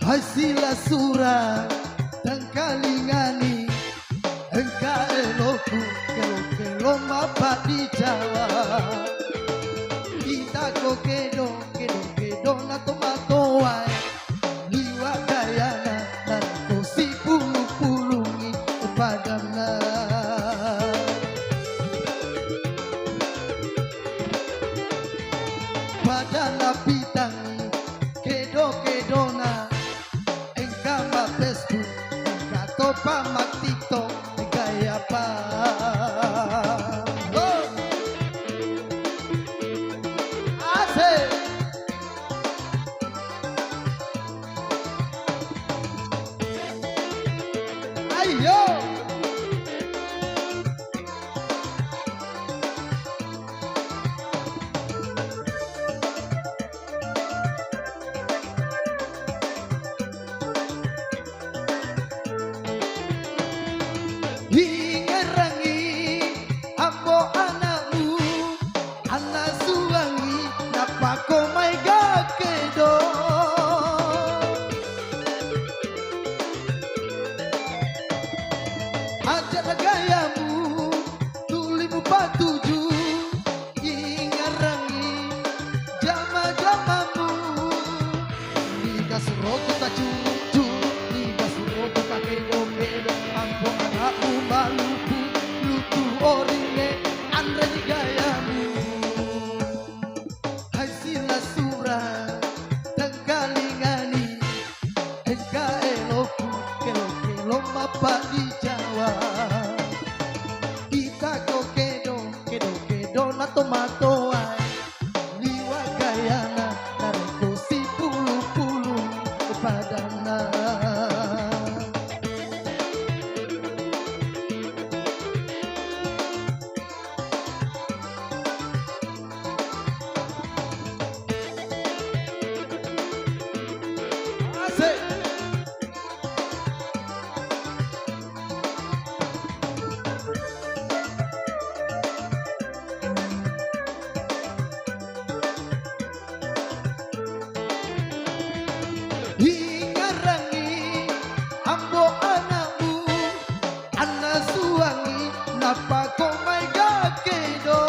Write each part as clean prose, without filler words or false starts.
Hasil surah dan kalingani engka eloku kelo mapa di Jawa kita ko kedo na tomatoai liwa dayana dan ko si pulungi padamna padana pitangi kedo-kedona engka ma Facebook engka topa ma TikTok gaya pa oh. Asik ayo Hingerangi ambo anakmu anak suwangi napako mai gakedo ajar gayamu tulimu patuju hingerangi jama-jamamu dikasih rokok tak curug dikasih rokok tak kedo-kedo ambo anakmu maluku lutu orine andre di gayamu hasil surah dan kalingani engka eloku kelo mapa di Jawa kita ko kedo na tomatoai liwa gayana nareko si pulu padana Hingerangi ambo anakmu anak suwangi napako mai gakedo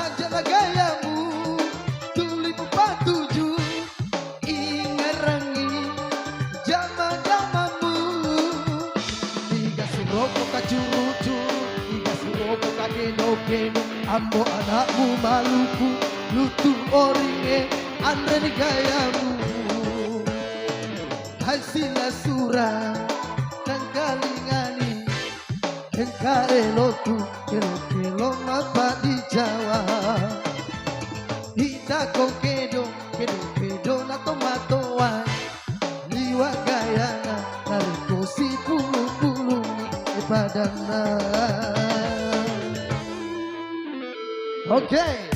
ajar gayamu tulimu patuju hingerangi jama-jamamu dikasih rokok kacuru-curu dikasih rokok kakeno-keno ambo anakmu maluku lutu oringe andre di gayamu hasil surah dan kalingani engka eloku kelo mapa di Jawa hita ko kedo na tomatoai liwa gayana nareko si pulungi padana. Okay.